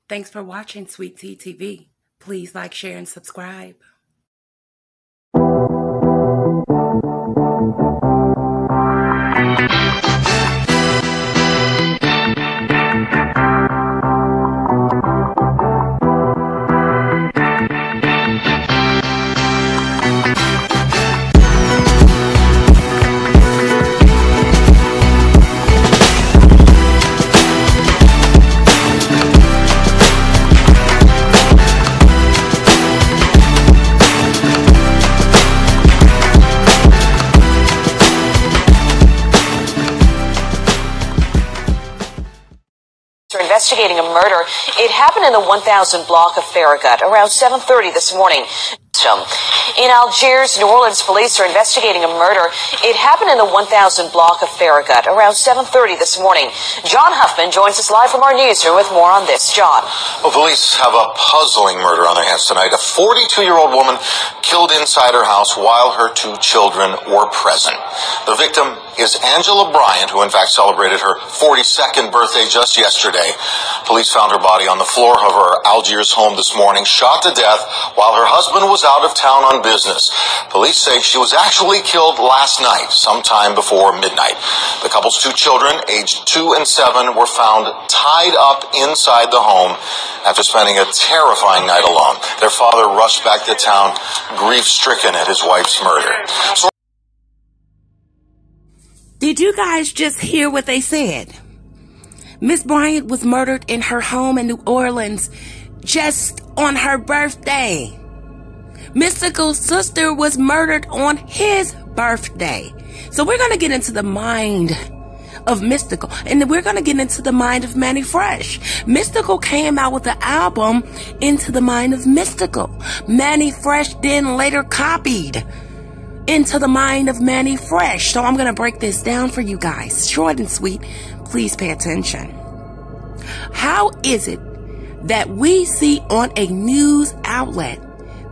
Thanks for watching Sweet Tea TV. Please like, share, and subscribe. Investigating a murder. It happened in the 1000 block of Farragut around 7:30 this morning. In Algiers, New Orleans police are investigating a murder. It happened in the 1000 block of Farragut around 7:30 this morning. John Huffman joins us live from our newsroom with more on this. John. Well, police have a puzzling murder on their hands tonight. A 42-year-old woman killed inside her house while her two children were present. The victim is Angela Bryant, who in fact celebrated her 42nd birthday just yesterday. Police found her body on the floor of her Algiers home this morning, shot to death while her husband was out of town on business. Police say she was actually killed last night, sometime before midnight. The couple's two children, aged 2 and 7, were found tied up inside the home after spending a terrifying night alone. Their father rushed back to town, grief-stricken at his wife's murder. Did you guys just hear what they said? Miss Bryant was murdered in her home in New Orleans just on her birthday. Mystikal's sister was murdered on his birthday. So we're going to get into the mind of Mystikal, and we're going to get into the mind of Mannie Fresh. Mystikal came out with the album Into the Mind of Mystikal. Mannie Fresh then later copied Into the Mind of Mannie Fresh. So I'm going to break this down for you guys, short and sweet. Please pay attention. How is it that we see on a news outlet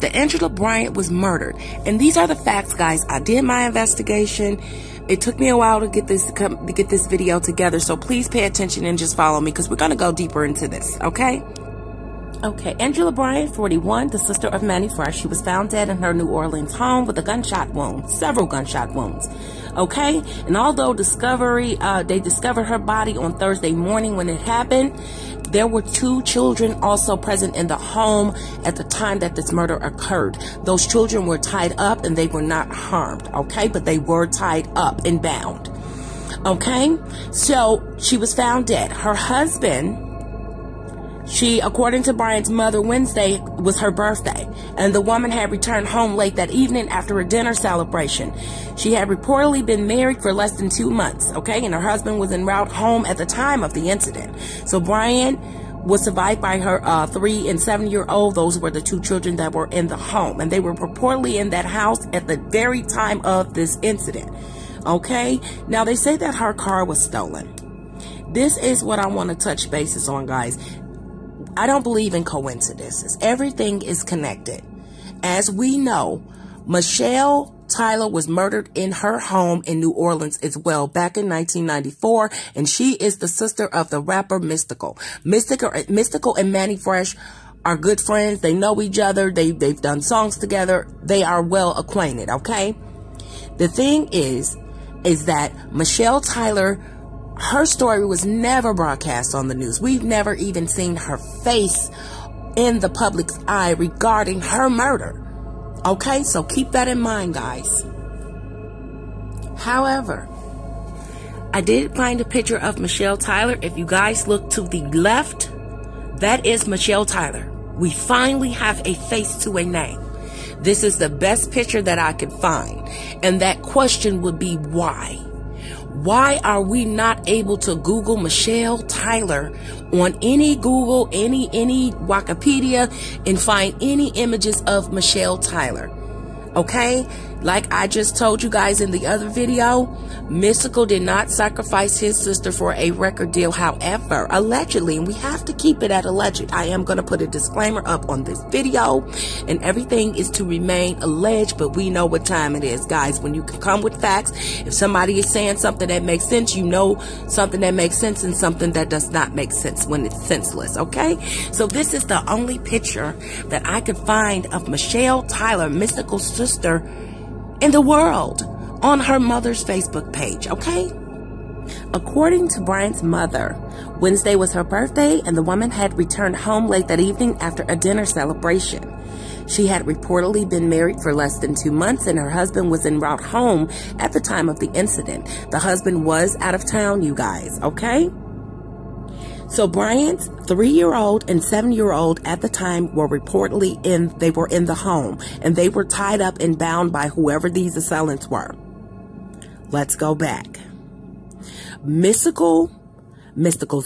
that Angela Bryant was murdered? And these are the facts, guys. I did my investigation. It took me a while to get this video together. So please pay attention and just follow me, because we're going to go deeper into this. Okay. Okay, Angela Bryant, 41, the sister of Mannie Fresh. She was found dead in her New Orleans home with a gunshot wound, several gunshot wounds. Okay, and although they discovered her body on Thursday morning when it happened, there were two children also present in the home at the time that this murder occurred. Those children were tied up and they were not harmed, okay, but they were tied up and bound. Okay, so she was found dead. Her husband, according to Bryant's mother, Wednesday was her birthday, and the woman had returned home late that evening after a dinner celebration. She had reportedly been married for less than 2 months, okay, and her husband was en route home at the time of the incident. So Bryant was survived by her 3 and 7-year-old. Those were the two children that were in the home, and they were reportedly in that house at the very time of this incident, okay? Now, they say that her car was stolen. This is what I want to touch bases on, guys. I don't believe in coincidences. Everything is connected. As we know, Michelle Tyler was murdered in her home in New Orleans as well back in 1994, and she is the sister of the rapper Mystikal. Mystikal and Mannie Fresh are good friends. They know each other. They've done songs together. They are well acquainted, okay? The thing is that Michelle Tyler, her story was never broadcast on the news. We've never even seen her face in the public's eye regarding her murder. Okay, so keep that in mind, guys. However, I did find a picture of Michelle Tyler. If you guys look to the left, that is Michelle Tyler. We finally have a face to a name. This is the best picture that I could find. And that question would be why? Why are we not able to Google Michelle Tyler on any Google, any Wikipedia, and find any images of Michelle Tyler? Okay? Like I just told you guys in the other video, Mystikal did not sacrifice his sister for a record deal. However, allegedly, and we have to keep it at alleged. I am going to put a disclaimer up on this video, and everything is to remain alleged, but we know what time it is, guys. When you can come with facts, if somebody is saying something that makes sense, you know something that makes sense and something that does not make sense when it's senseless, okay? So this is the only picture that I could find of Michelle Tyler, Mystikal's sister, in the world on her mother's Facebook page, okay? According to Bryant's mother, Wednesday was her birthday and the woman had returned home late that evening after a dinner celebration. She had reportedly been married for less than 2 months and her husband was en route home at the time of the incident. The husband was out of town, you guys, okay? So Bryant's 3-year-old and 7-year-old at the time were reportedly in the home, and they were tied up and bound by whoever these assailants were. Let's go back. Mystikal's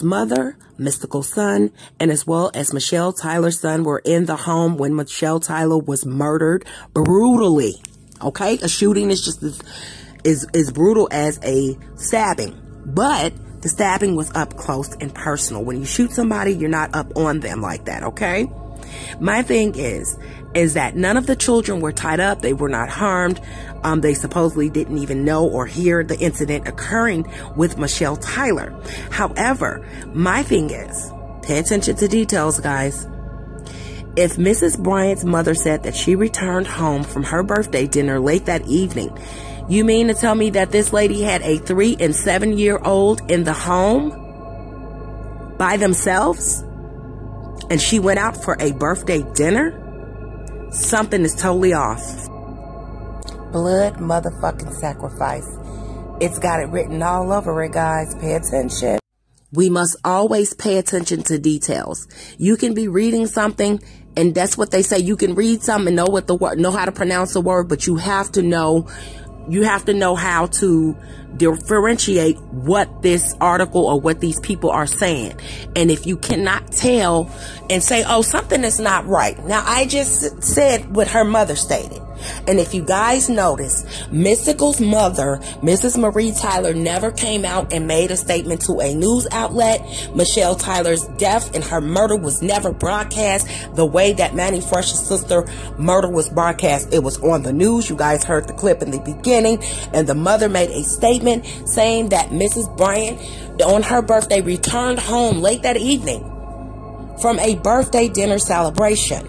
mother, Mystikal's son, and as well as Michelle Tyler's son were in the home when Michelle Tyler was murdered brutally. Okay, a shooting is just as brutal as a stabbing, but the stabbing was up close and personal. When you shoot somebody, you're not up on them like that, okay? My thing is that none of the children were tied up. They were not harmed. They supposedly didn't even know or hear the incident occurring with Michelle Tyler. However, my thing is, pay attention to details, guys. If Mrs. Bryant's mother said that she returned home from her birthday dinner late that evening, you mean to tell me that this lady had a 3- and 7-year-old in the home by themselves and she went out for a birthday dinner? Something is totally off. Blood motherfucking sacrifice. It's got it written all over it, guys. Pay attention. We must always pay attention to details. You can be reading something, and that's what they say. You can read something and know what the word, know how to pronounce the word, but you have to know how to differentiate what this article or what these people are saying. And if you cannot tell and say, oh, something is not right. Now, I just said what her mother stated. And if you guys notice, Mystikal's mother, Mrs. Marie Tyler, never came out and made a statement to a news outlet. Michelle Tyler's death and her murder was never broadcast the way that Mannie Fresh's sister murder was broadcast. It was on the news. You guys heard the clip in the beginning. And the mother made a statement saying that Mrs. Bryant, on her birthday, returned home late that evening from a birthday dinner celebration.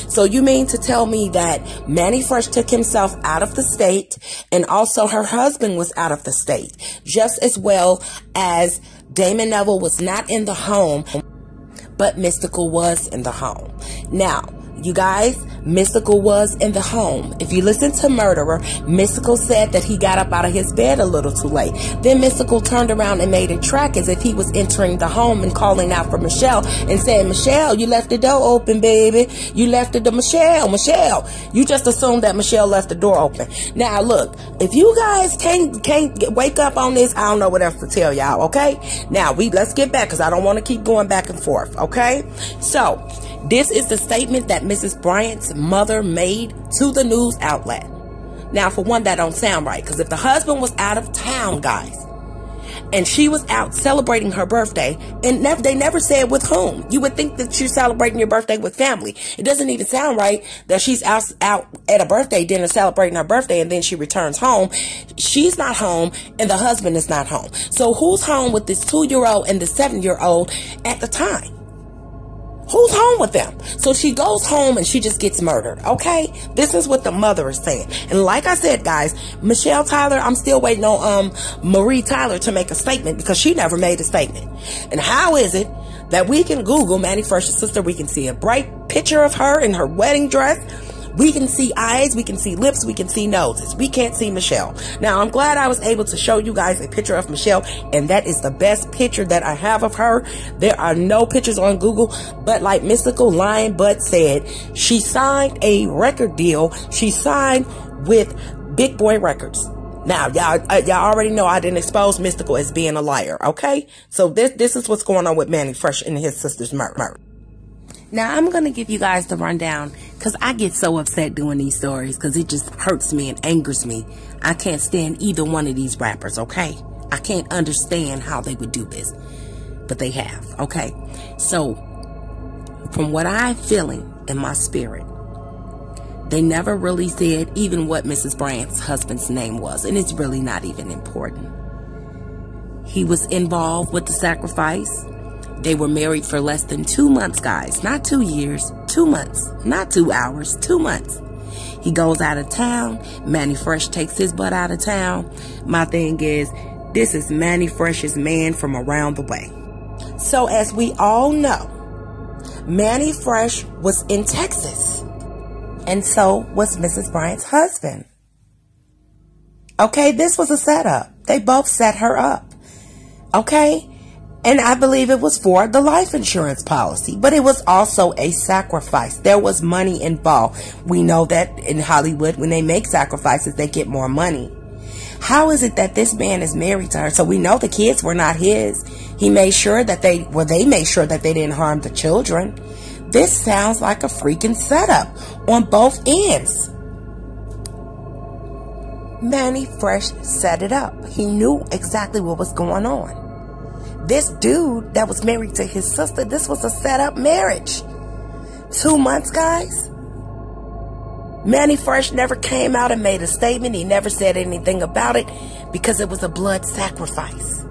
So you mean to tell me that Mannie Fresh took himself out of the state and also her husband was out of the state, just as well as Damon Neville was not in the home, but Mystikal was in the home. Now, you guys, Mystikal was in the home. If you listen to Murderer, Mystikal said that he got up out of his bed a little too late. Then Mystikal turned around and made a track as if he was entering the home and calling out for Michelle and saying, Michelle, you left the door open, baby. You left the Michelle. You just assumed that Michelle left the door open. Now, look, if you guys can't wake up on this, I don't know what else to tell y'all, okay? Now, let's get back because I don't want to keep going back and forth, okay? So, this is the statement that Mrs. Bryant's mother made to the news outlet. Now, for one, that don't sound right, because if the husband was out of town, guys, and she was out celebrating her birthday, and they never said with whom. You would think that you're celebrating your birthday with family. It doesn't even sound right that she's out at a birthday dinner celebrating her birthday, and then she returns home. She's not home, and the husband is not home. So who's home with this 2-year-old and the 7-year-old at the time? Who's home with them? So she goes home and she just gets murdered, okay? This is what the mother is saying. And like I said, guys, Michelle Tyler, I'm still waiting on Marie Tyler to make a statement because she never made a statement. And how is it that we can Google Mannie Fresh's sister, we can see a bright picture of her in her wedding dress, we can see eyes, we can see lips, we can see noses. We can't see Michelle. Now, I'm glad I was able to show you guys a picture of Michelle, and that is the best picture that I have of her. There are no pictures on Google, but like Mystikal Lion Butt said, she signed a record deal. She signed with Big Boy Records. Now, y'all already know I didn't expose Mystikal as being a liar, okay? So this is what's going on with Mannie Fresh and his sister's murder. Now, I'm going to give you guys the rundown because I get so upset doing these stories because it just hurts me and angers me. I can't stand either one of these rappers, okay? I can't understand how they would do this, but they have, okay? So, from what I'm feeling in my spirit, they never really said even what Mrs. Bryant's husband's name was, and it's really not even important. He was involved with the sacrifice. They were married for less than 2 months, guys. Not 2 years, 2 months. Not 2 hours, 2 months. He goes out of town. Mannie Fresh takes his butt out of town. My thing is, this is Mannie Fresh's man from around the way. So as we all know, Mannie Fresh was in Texas. And so was Mrs. Bryant's husband. Okay, this was a setup. They both set her up. Okay? And I believe it was for the life insurance policy, but it was also a sacrifice. There was money involved. We know that in Hollywood, when they make sacrifices, they get more money. How is it that this man is married to her? So we know the kids were not his. He made sure that they made sure that they didn't harm the children. This sounds like a freaking setup on both ends. Mannie Fresh set it up. He knew exactly what was going on. This dude that was married to his sister, this was a set-up marriage. 2 months, guys. Mannie Fresh never came out and made a statement. He never said anything about it because it was a blood sacrifice.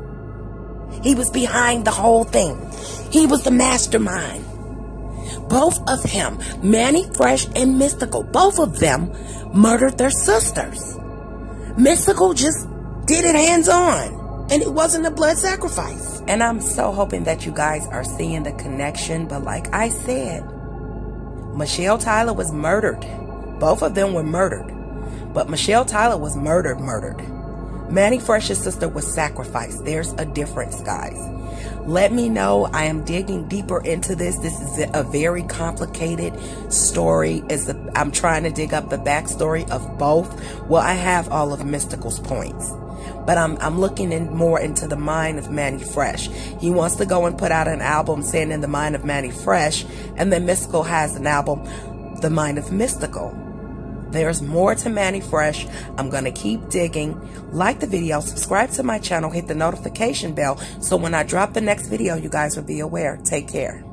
He was behind the whole thing. He was the mastermind. Both of him, Mannie Fresh and Mystikal, both of them murdered their sisters. Mystikal just did it hands-on. And it wasn't a blood sacrifice. And I'm so hoping that you guys are seeing the connection. But like I said, Michelle Tyler was murdered. Both of them were murdered. But Michelle Tyler was murdered. Mannie Fresh's sister was sacrificed. There's a difference, guys. Let me know. I am digging deeper into this. This is a very complicated story. I'm trying to dig up the backstory of both. Well, I have all of Mystikal's points. But I'm looking more into the mind of Mannie Fresh. He wants to go and put out an album saying in the mind of Mannie Fresh. And then Mystikal has an album, The Mind of Mystikal. There's more to Mannie Fresh. I'm going to keep digging. Like the video, subscribe to my channel, hit the notification bell. So when I drop the next video, you guys will be aware. Take care.